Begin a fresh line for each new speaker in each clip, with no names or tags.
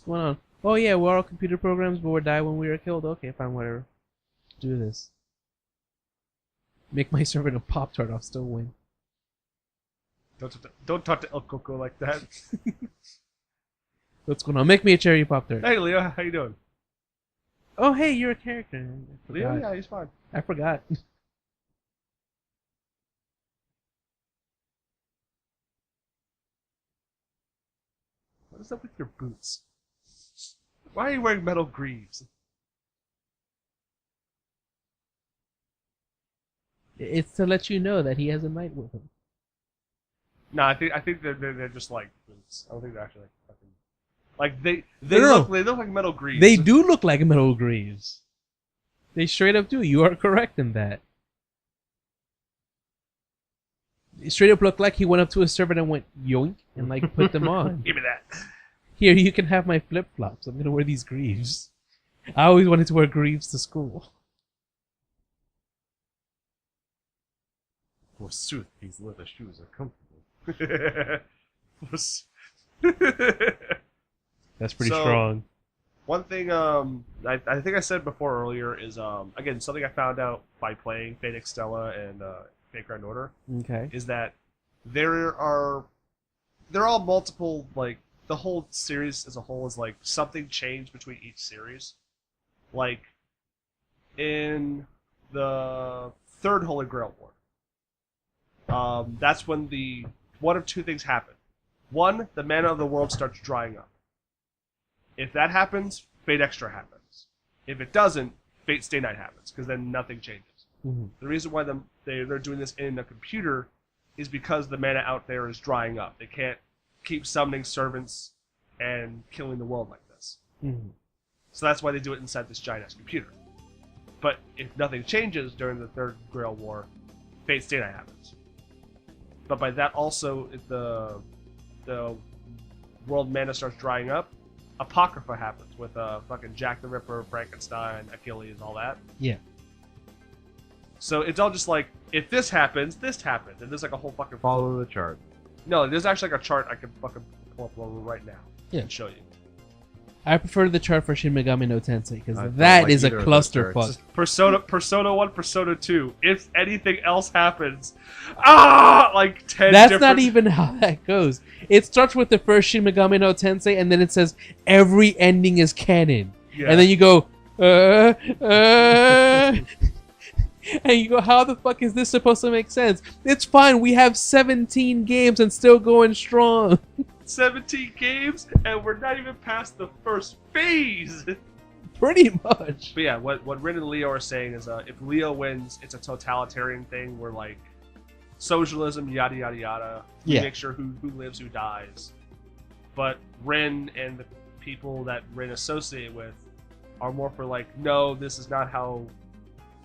going on? Oh yeah, we're all computer programs, but we die when we are killed. Okay, fine, whatever. Do this. Make my servant a Pop-Tart, I'll still win.
Don't talk to El Coco like that.
What's going on? Make me a cherry Pop-Tart.
Hey, Leo, how you doing?
Oh hey, you're a character.
Leo, yeah, he's fine.
I forgot.
What is up with your boots? Why are you wearing metal greaves?
It's to let you know that he has a knight with him.
No, I think they're just like boots. I don't think they're actually like fucking like they look like metal greaves.
They do look like metal greaves. They straight up do. You are correct in that. They straight up look like he went up to a servant and went yoink and like put them on.
Give me that.
Here, you can have my flip flops. I'm gonna wear these greaves. I always wanted to wear greaves to school.
Forsooth, these leather shoes are comfortable.
That's pretty strong.
One thing I think I said before earlier is again something I found out by playing Fanatics Stella and Fate Grand Order.
Okay.
Is that there are all multiple, like the whole series as a whole is like something changed between each series. Like in the third Holy Grail War. That's when one of two things happen. One, the mana of the world starts drying up. If that happens, Fate Extra happens. If it doesn't, Fate Stay Night happens, because then nothing changes.
Mm-hmm.
The reason why they're doing this in a computer is because the mana out there is drying up. They can't keep summoning servants and killing the world like this.
Mm-hmm.
So that's why they do it inside this giant-ass computer. But if nothing changes during the Third Grail War, Fate Stay Night happens. But by that also, if the world mana starts drying up, Apocrypha happens with fucking Jack the Ripper, Frankenstein, Achilles, all that.
Yeah.
So it's all just like, if this happens, this happens. And there's like a whole fucking...
Follow the chart.
No, there's actually like a chart I can fucking pull up right now.
Yeah.
And show you.
I prefer the chart for Shin Megami no Tensei, because
I
that
don't like
is a
either of those charts.
clusterfuck.
Persona 1, Persona 2. If anything else happens, like 10
That's
different...
not even how that goes. It starts with the first Shin Megami no Tensei, and then it says every ending is canon.
Yeah.
And then you go, and you go, how the fuck is this supposed to make sense? It's fine, we have 17 games and still going strong.
17 games, and we're not even past the first phase.
Pretty much.
But yeah, what Rin and Leo are saying is, if Leo wins, it's a totalitarian thing where like socialism, yada yada yada. We
Yeah.
make sure who lives, who dies. But Rin and the people that Rin associate with are more for like, no, this is not how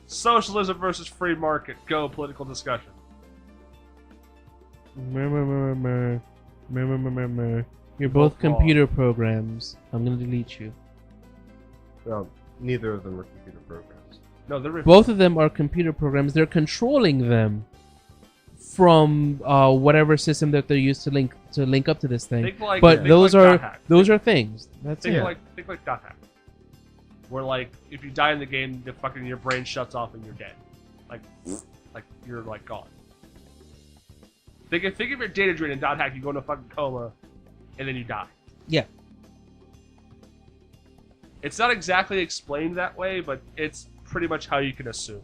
socialism versus free market. Go political discussion.
You're both
Both wrong.
computer programs. I'm gonna delete you.
Well, neither of them are computer programs.
No, they're
Both of them are computer programs. They're controlling them from whatever system that they're used to link up to this thing.
Think like,
But
think
those
like
are
Dot Hack.
those are things. That's
Think
it.
like Dot Hack. Where like if you die in the game, the fucking your brain shuts off and you're dead. Like you're like gone. Think of your data drain in Dot Hack, you go into a fucking coma, and then you die.
Yeah.
It's not exactly explained that way, but it's pretty much how you can assume.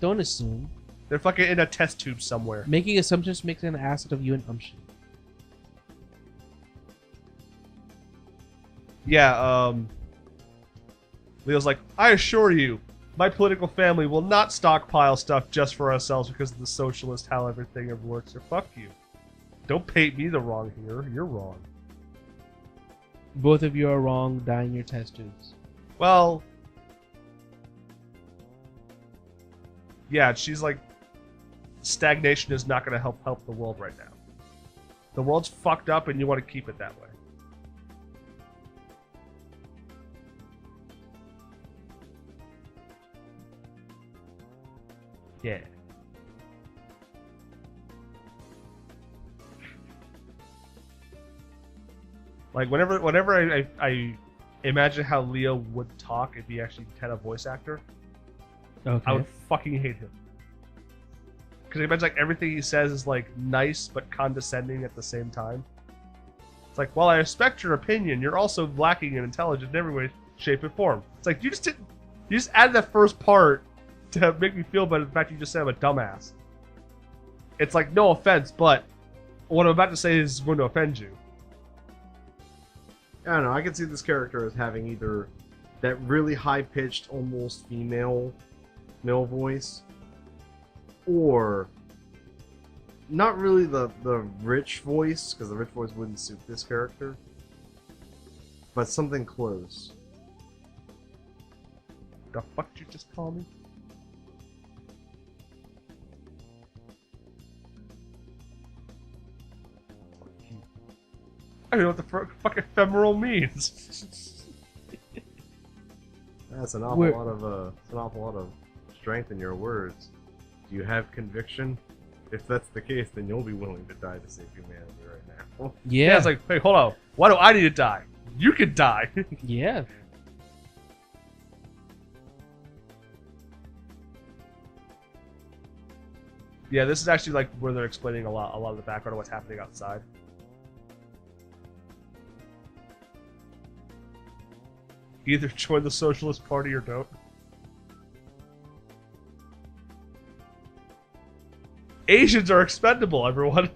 Don't assume.
They're fucking in a test tube somewhere.
Making assumptions makes an ass of you and umption.
Yeah, Leo's like, I assure you, my political family will not stockpile stuff just for ourselves because of the socialist how everything works. Or fuck you. Don't paint me the wrong here. You're wrong.
Both of you are wrong. Die in your test tubes.
Well, yeah, she's like, stagnation is not going to help the world right now. The world's fucked up, and you want to keep it that way. Yeah. Like whenever I imagine how Leo would talk if he actually had a voice actor,
Okay.
I would fucking hate him. Because I imagine like everything he says is like nice but condescending at the same time. It's like, while I respect your opinion, you're also lacking in intelligence in every way, shape, and form. It's like you just added that first part to make me feel better. The fact you just said I'm a dumbass. It's like, no offense, but what I'm about to say is going to offend you.
I don't know. I can see this character as having either that really high-pitched, almost male voice, or not really the rich voice, because the rich voice wouldn't suit this character, but something close.
The fuck did you just call me? I don't know what the fuck ephemeral means.
That's an awful lot of strength in your words. Do you have conviction? If that's the case, then you'll be willing to die to save humanity right now.
Yeah.
It's like, hey, hold on. Why do I need to die? You can die.
Yeah.
Yeah, this is actually like where they're explaining a lot of the background of what's happening outside. Either join the Socialist Party or don't. Asians are expendable, everyone.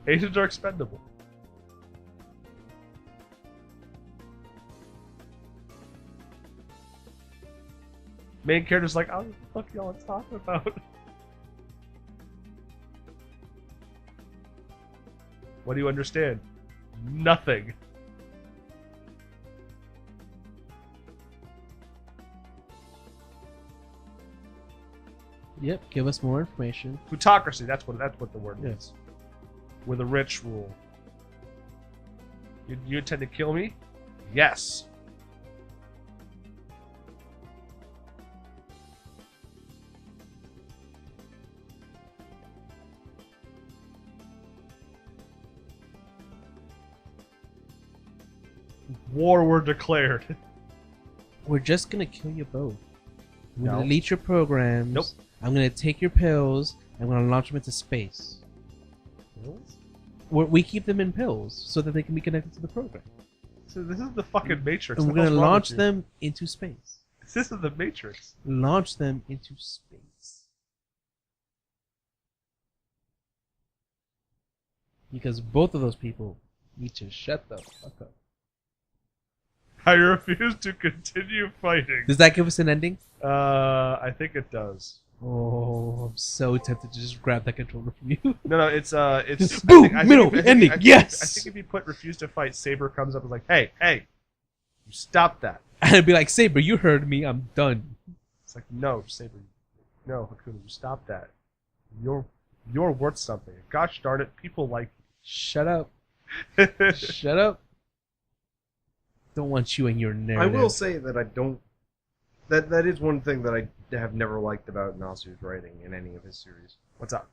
Asians are expendable. Main character's like, oh, what the fuck y'all talking about? What do you understand? Nothing.
Yep. Give us more information.
Plutocracy, that's what the word
Yes.
means. Where the rich rule. You intend to kill me? Yes. War were declared.
We're just gonna kill you both. I'm
No.
gonna delete your programs.
Nope.
I'm gonna take your pills. I'm gonna launch them into space. We keep them in pills so that they can be connected to the program.
So this is the fucking Matrix.
And we're
What the
gonna
hell's wrong
launch
with you?
them into space.
This is the Matrix.
Launch them into space. Because both of those people need to shut the fuck up.
I refuse to continue fighting.
Does that give us an ending?
I think it does.
Oh, I'm so tempted to just grab that controller from you.
No, it's
Boom! Middle ending, yes!
I think if you put refuse to fight, Saber comes up and is like, hey, you stop that.
And I'd be like, Saber, you heard me. I'm done.
It's like, no, Saber, no, Hakuna, you stop that. You're worth something. Gosh darn it, people like
Shut up.
you.
Shut up. Don't want you and your
I
narrative.
will say that I don't. That is one thing that I have never liked about Nasu's writing in any of his series.
What's up?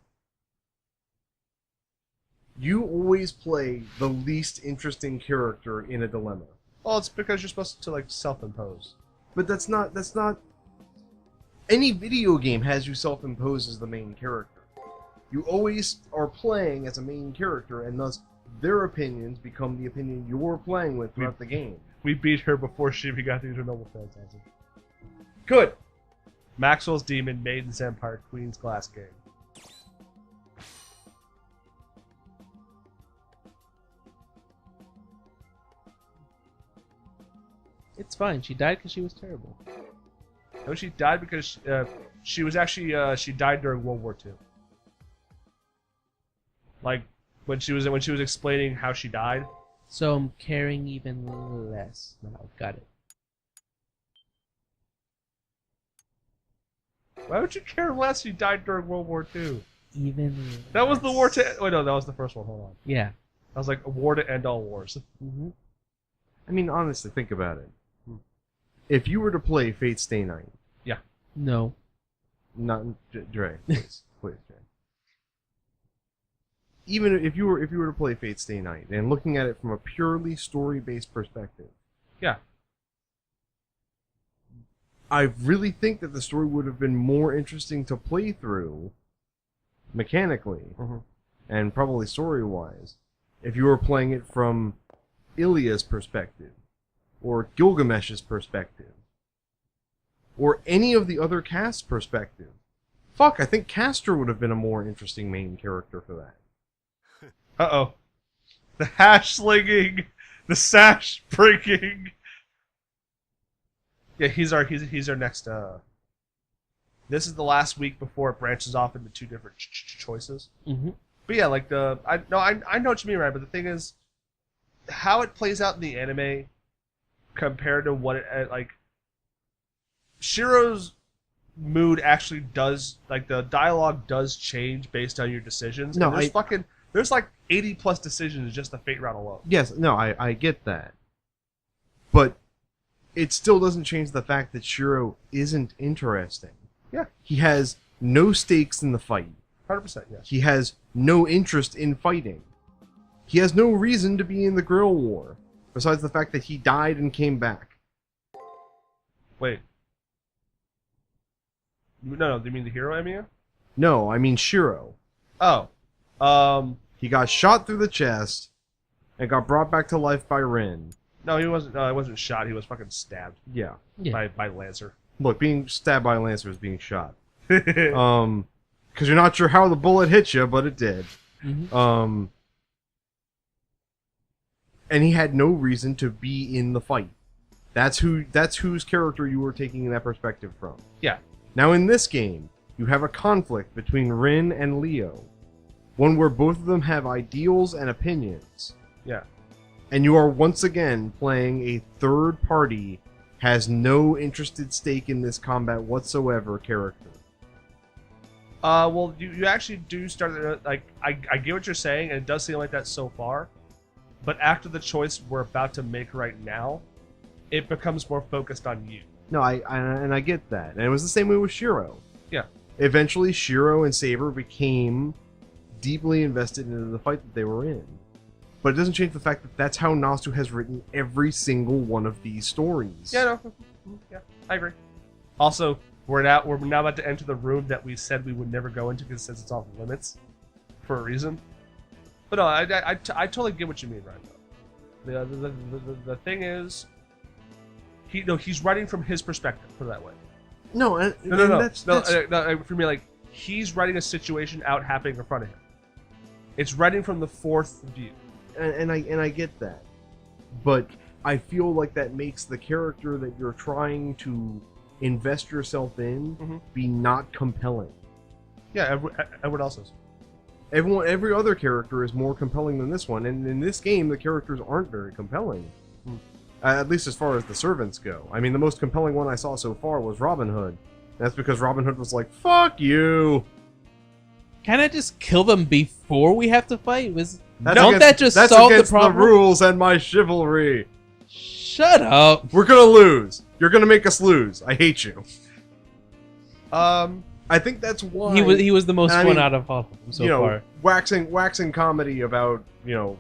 You always play the least interesting character in a dilemma.
Well, it's because you're supposed to like self-impose.
But that's not. Any video game has you self-impose as the main character. You always are playing as a main character, and thus their opinions become the opinion you're playing with throughout the game.
We beat her before she even got to use her noble phantasm. Good. Maxwell's Demon, Maiden's Empire, Queen's Glass game.
It's fine. She died because she was terrible.
No, she died because she was actually she died during World War II. Like when she was explaining how she died.
So I'm caring even less now. Got it.
Why would you care less? She died during World War II.
Even
That was the
less.
war to. Wait, no, that was the first one. Hold on.
Yeah.
That was like a war to end all wars.
Mm-hmm.
I mean, honestly, think about it. If you were to play Fate Stay Night,
No.
not Dre, please, Dre. even if you were to play Fate Stay Night and looking at it from a purely story-based perspective,
Yeah.
I really think that the story would have been more interesting to play through mechanically and probably story-wise if you were playing it from Ilya's perspective or Gilgamesh's perspective or any of the other cast's perspective. Fuck, I think Castor would have been a more interesting main character for that.
Uh-oh. The hash slinging, the sash breaking. Yeah, he's our next. This is the last week before it branches off into two different choices.
Mm-hmm.
But yeah, like I know what you mean, right? But the thing is, how it plays out in the anime compared to what it like. Shiro's mood actually does, like, the dialogue does change based on your decisions.
No,
and there's like 80 plus decisions just the Fate round alone.
Yes, no, I get that. But it still doesn't change the fact that Shiro isn't interesting.
Yeah.
He has no stakes in the fight.
100%, yes.
He has no interest in fighting. He has no reason to be in the Grill War, besides the fact that he died and came back.
Wait. No, do you mean the hero, Emiya?
No, I mean Shiro.
Oh.
He got shot through the chest and got brought back to life by Rin.
No, he wasn't. No, he wasn't shot. He was fucking stabbed
Yeah.
by Lancer.
Look, being stabbed by a Lancer is being shot. Because you're not sure how the bullet hit you, but it did.
Mm-hmm.
And he had no reason to be in the fight. That's whose character you were taking that perspective from.
Yeah.
Now in this game, you have a conflict between Rin and Leo. One where both of them have ideals and opinions.
Yeah.
And you are once again playing a third party, has no interested stake in this combat whatsoever character.
Well, you actually do start, like, I get what you're saying, and it does seem like that so far. But after the choice we're about to make right now, it becomes more focused on you.
No, I get that. And it was the same way with Shiro.
Yeah.
Eventually, Shiro and Saber became deeply invested into the fight that they were in. But it doesn't change the fact that that's how Nasu has written every single one of these stories.
Yeah, no. Yeah, I agree. Also, we're now about to enter the room that we said we would never go into because it says it's off limits for a reason. But no, I totally get what you mean, right? The thing is, he's writing from his perspective. Put it that way.
No.
No. For me, like, he's writing a situation out happening in front of him. It's writing from the fourth view.
And I get that, but I feel like that makes the character that you're trying to invest yourself in be not compelling.
Yeah, everyone else's.
Every other character is more compelling than this one, and in this game the characters aren't very compelling. At least as far as the servants go. I mean, the most compelling one I saw so far was Robin Hood. That's because Robin Hood was like, "Fuck you."
Can I just kill them before we have to fight?
That's
solve the problem?
The rules and my chivalry.
Shut up.
We're gonna lose. You're gonna make us lose. I hate you. I think that's why
he was the most fun out of all of them so far.
Waxing comedy about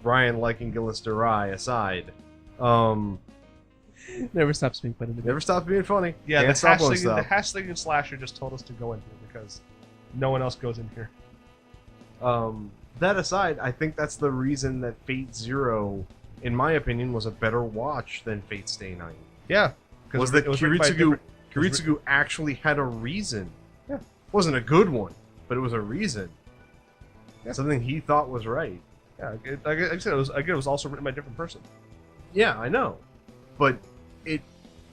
Ryan liking Gillis DeRai aside.
Never stops being funny.
Never stops being funny.
Yeah,
Can't stop on stuff.
the hash slinging slasher just told us to go in here because no one else goes in here.
That aside, I think that's the reason that Fate Zero, in my opinion, was a better watch than Fate Stay Night.
Yeah,
Was that Kiritsugu actually had a reason.
Yeah.
Wasn't a good one, but it was a reason.
Yeah.
Something he thought was right.
Yeah, like I said, it was also written by a different person.
Yeah, I know. But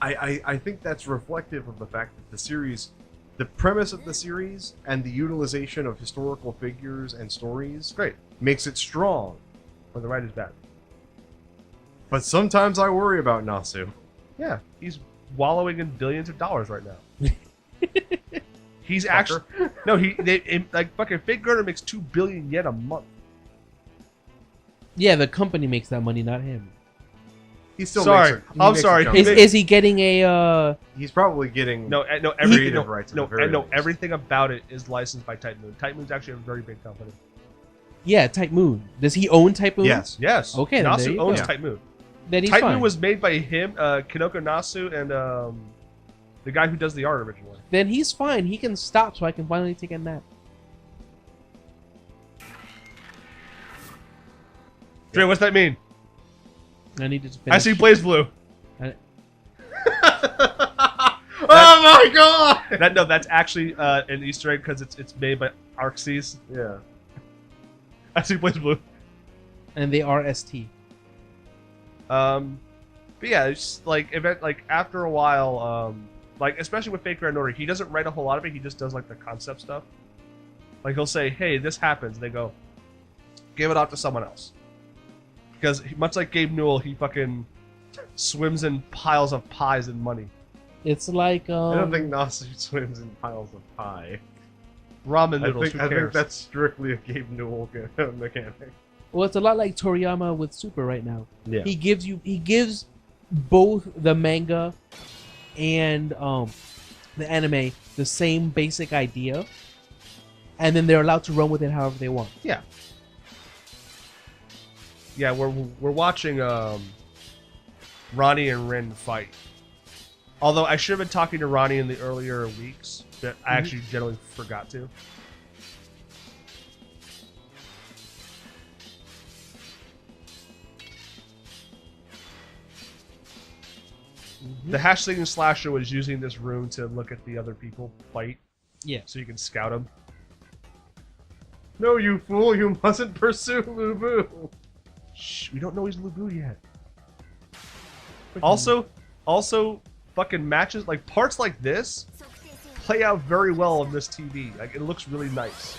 I think that's reflective of the fact that the series, the premise of the series and the utilization of historical figures and stories makes it strong.
But the writing's bad.
But sometimes I worry about Nasu.
Yeah, he's wallowing in billions of dollars right now. He's actually like fucking Fate Girder makes 2 billion yen a month.
Yeah, the company makes that money, not him.
He still
sorry.
makes it.
I'm sorry.
Is he getting a?
He's probably getting
creative
rights.
Everything about it is licensed by Titan Moon. Titan Moon's actually a very big company.
Yeah, Type Moon. Does he own Type Moon?
Yes.
Yes.
Okay, then there
Nasu
you
owns
go.
Type Moon.
Then he's
Type
fine.
Moon was made by him, Kinoko Nasu, and the guy who does the art originally.
Then he's fine. He can stop so I can finally take a nap.
Dre, what's that mean?
I needed to finish.
I see Blaze Blue.
Oh my god!
That's actually an Easter egg because it's made by Arxes.
Yeah.
I see Blaze Blue.
And they are ST.
But yeah, it's like after a while, like especially with Fake Grand Order, he doesn't write a whole lot of it. He just does like the concept stuff. Like he'll say, "Hey, this happens." They go, "Give it off to someone else," because much like Gabe Newell, he fucking swims in piles of pies and money.
It's like
I don't think Nasu swims in piles of pie.
Ramen
I
noodles.
think,
Who cares?
that's strictly a Gabe Newell mechanic.
well, it's a lot like Toriyama with Super right now.
Yeah.
He gives both the manga and the anime the same basic idea, and then they're allowed to run with it however they want.
Yeah, we're watching Ronnie and Rin fight. Although I should have been talking to Ronnie in the earlier weeks, but I actually generally forgot to. The hash slinging slasher was using this room to look at the other people fight,
Yeah.
so you can scout them.
No, you fool! You mustn't pursue Lubu.
Shh, we don't know he's Lubu yet. Also, fucking matches like parts like this play out very well on this TV. Like it looks really nice.